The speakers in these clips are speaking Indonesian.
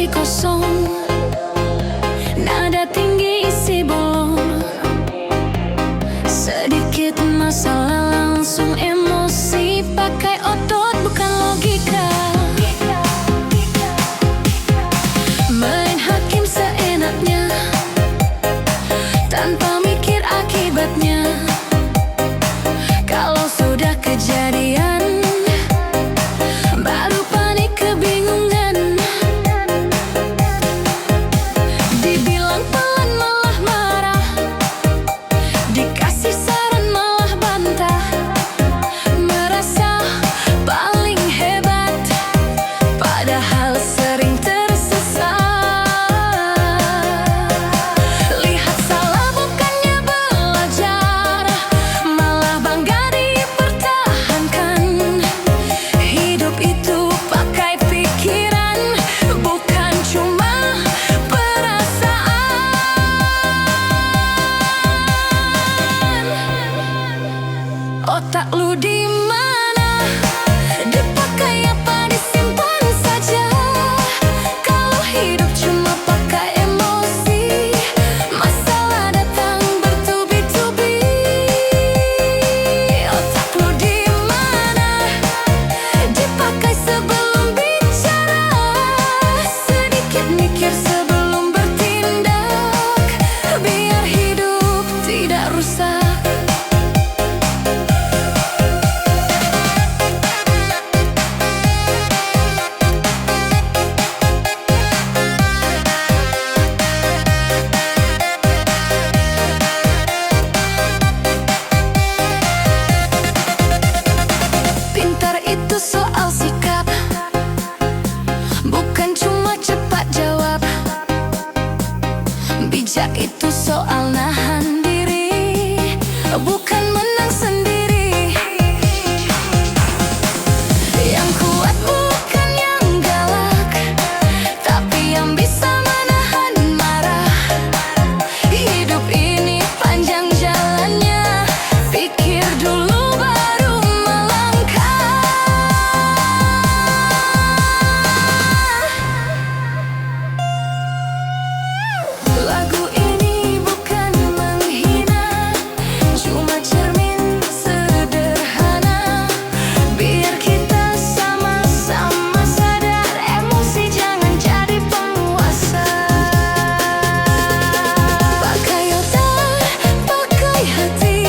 hati kosong, nada tinggi isi bolong. Sedikit masalah langsung emosi, pakai otot bukan logika. Main hakim seenaknya, tanpa mikir akibatnya. Kalau sudah kejadian, baru panik kebingungan. Dibilang pelan malah marah, dikasih saran malah bantah. Merasa paling hebat, padahal sering tersesat. Lihat salah bukannya belajar, malah bangga dipertahankan. Hidup itu pakai pikiran, bukan cuma perasaan. Otak lu di mana? Dipakai apa disimpan saja? Kalau hidup cuma pakai emosi, masalah datang bertubi-tubi. Otak lu di mana? Dipakai sebelum bicara, sedikit mikir sebelum bertindak, biar hidup tidak rusak. Pintar itu soal sikap, bukan cuma cepat jawab. Bijak itu soal nahan diri, bukan menang sendiri. Yang kuat bukan yang galak, tapi yang bisa menahan marah. Hidup ini panjang jalannya, pikir dulu baru melangkah. Lagu ini bukan menghina, cuma cermin sederhana. Biar kita sama-sama sadar, emosi jangan jadi penguasa. Pakai otak, pakai hati,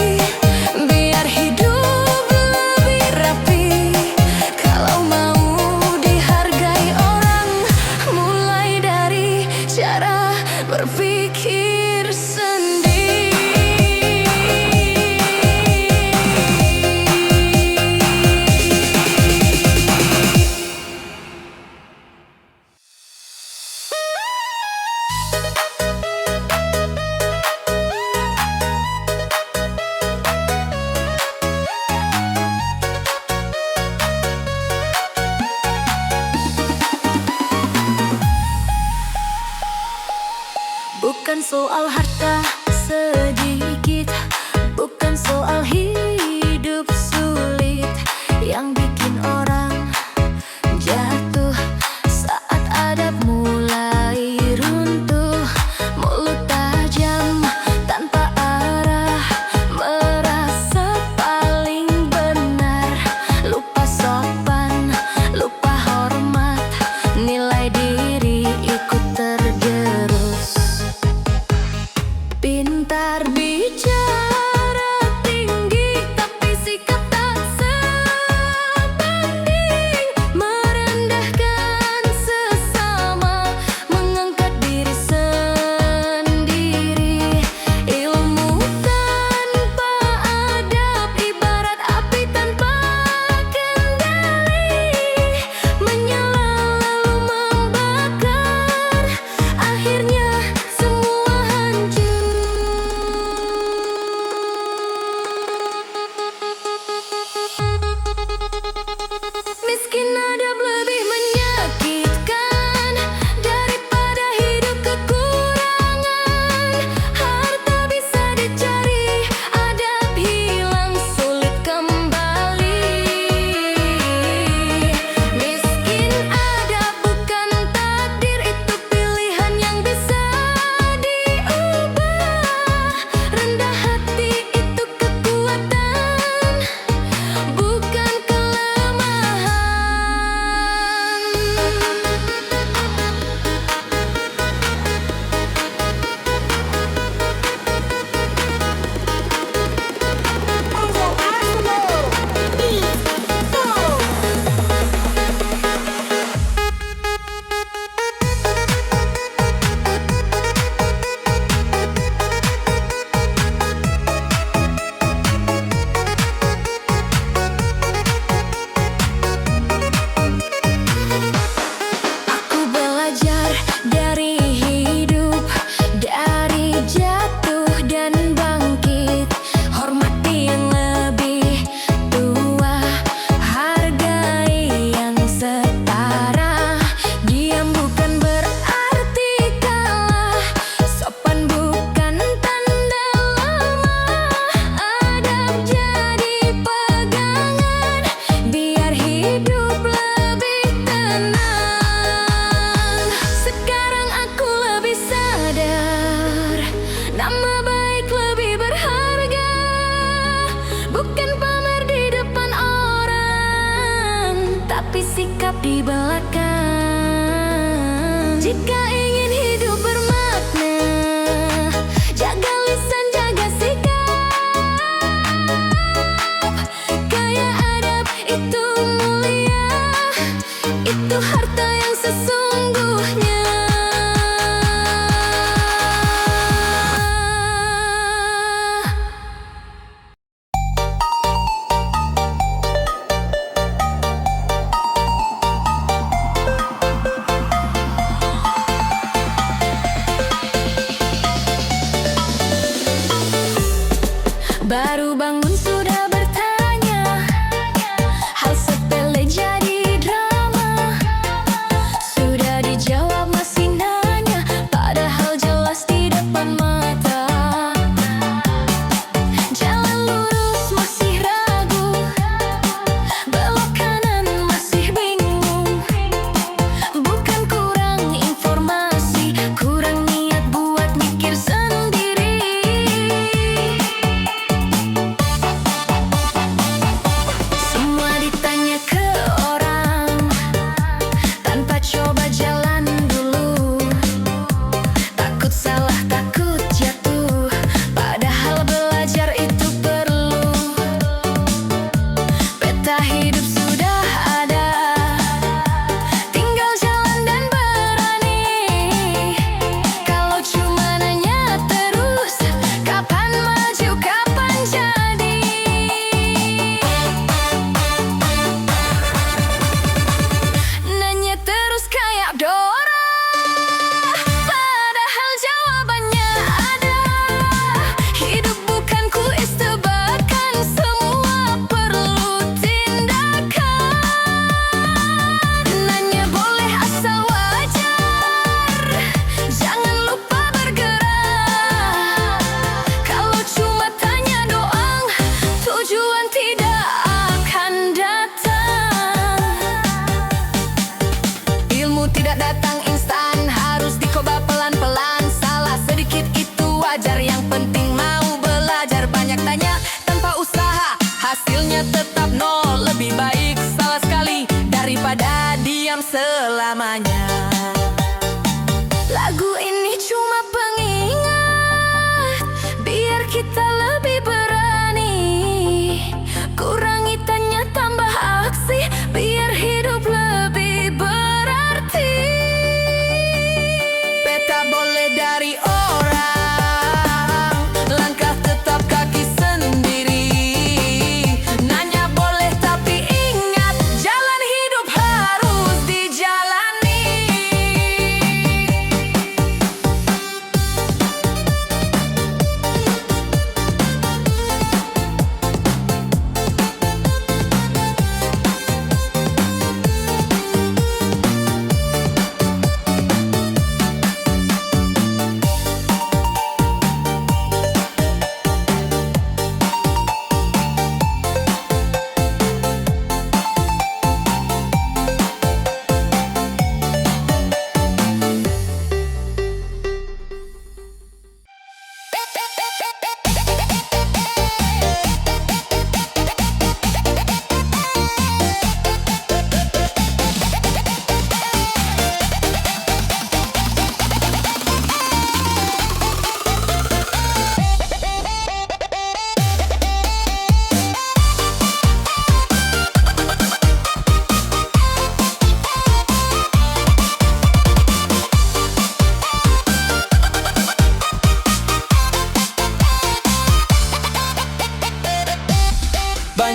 biar hidup lebih rapi. Kalau mau dihargai orang, mulai dari cara berpikir sendiri. Bukan soal harta sedikit, bukan soal hidup sulit yang bikin orang jatuh saat adab mulai runtuh. Mulut tajam tanpa arah, merasa paling benar. Lupa sopan, lupa hormat, nilai diri ikut tergerus. Pintar bicara tinggi, tapi sikap tak sebanding. Merendahkan sesama, mengangkat diri sendiri. Ilmu tanpa adab ibarat api tanpa kendali. Menyala lalu membakar, akhirnya semua hancur.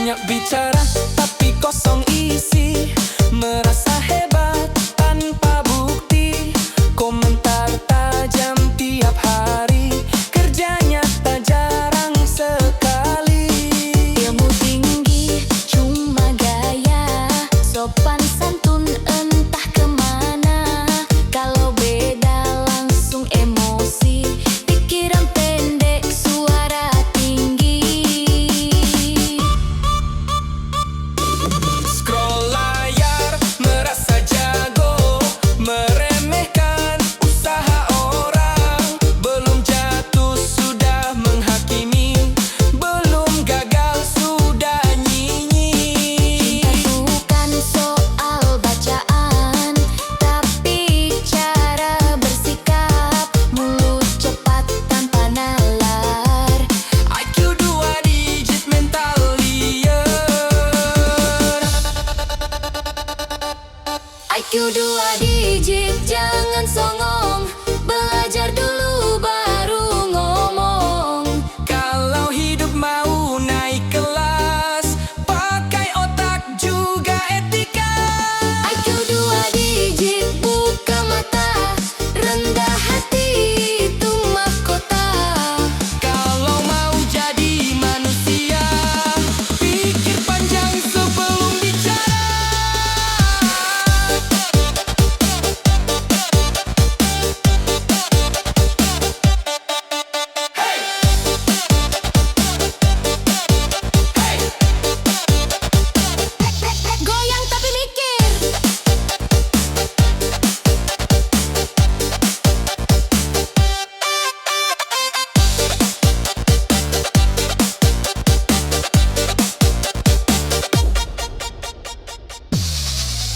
Banyak bicara tapi kosong isi, merasa hebat tanpa bukti, komentar tajam tiap hari, kerja nyata jarang sekali. Ilmu tinggi cuma gaya, sopan santun entah kemana. Kalau beda langsung emosi, pikiran pendek suara tinggi. Scroll layar merasa jago, meremehkan usaha orang. Belum jatuh sudah menghakimi, belum gagal sudah nyinyi. Cinta bukan soal bacaan, tapi cara bersikap, mulut cepat tanpa nalar. IQ 2 digit mental liar. IQ 2 digit jangan songong, belajar dulu baru ngomong. Kalau hidup mau naik kelas, pakai otak juga etika. IQ 2 digit buka mata, rendah hati itu mahkota. Kalau mau jadi manusia, pikir panjang sebelum bicara. Hey! Hey! Goyang tapi mikir.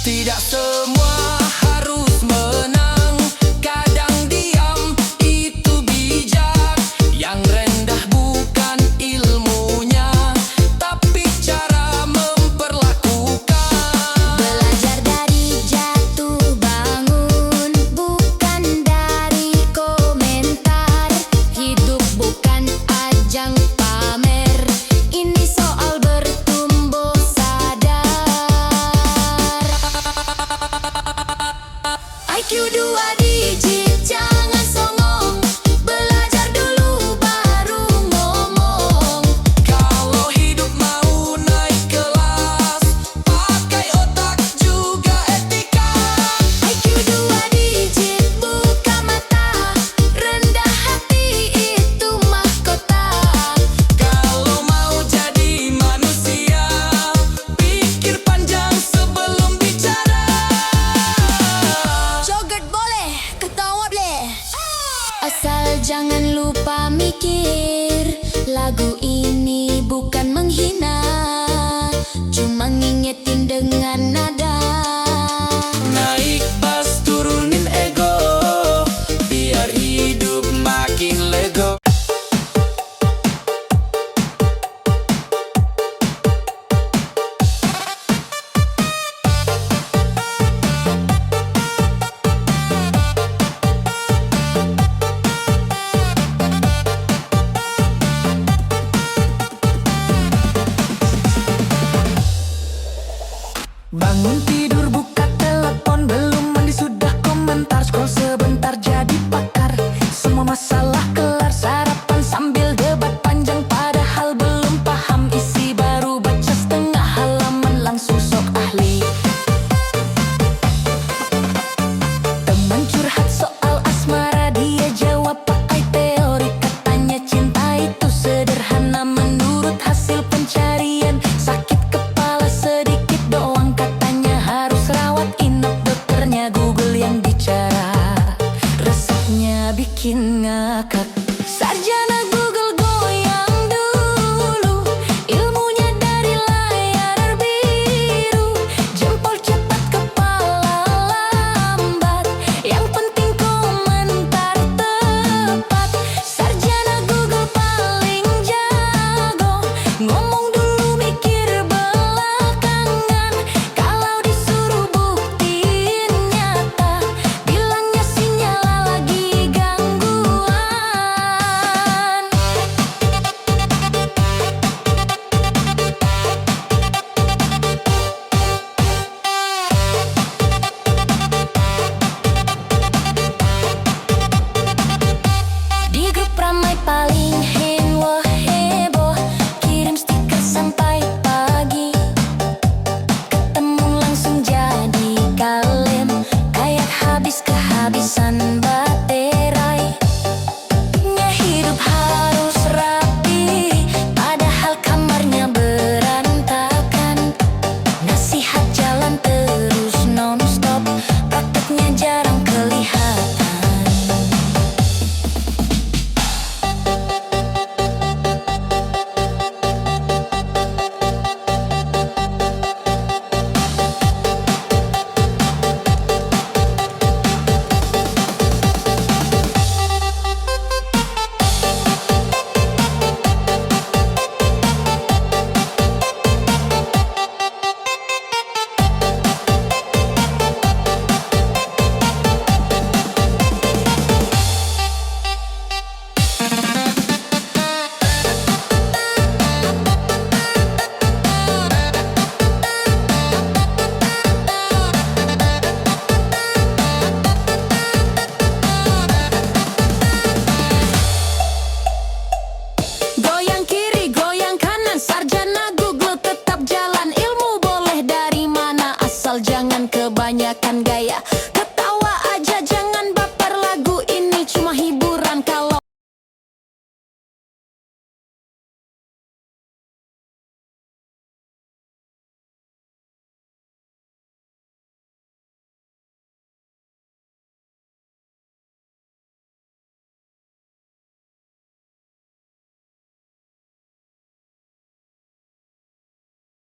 Tidak semua harus menang, kadang diam itu bijak. Yang rendah bukan ilmunya, tapi cara memperlakukan. Belajar dari jatuh bangun, bukan dari komentar. Hidup bukan ajang pamer, ini soal bertumbuh sadar. IQ 2 digit jangan songong, belajar dulu baru ngomong. Kalau hidup mau naik kelas, pakai otak juga etika. IQ 2 digit buka mata, rendah hati itu mahkota. Kalau mau jadi manusia, pikir panjang sebelum bicara. Joget boleh, ketawa boleh, asal jangan lupa mikir. Lagu ini bukan menghina, cuma ngingetin dengan nada. Naik bas turunin ego, biar hidup makin lego. damai paling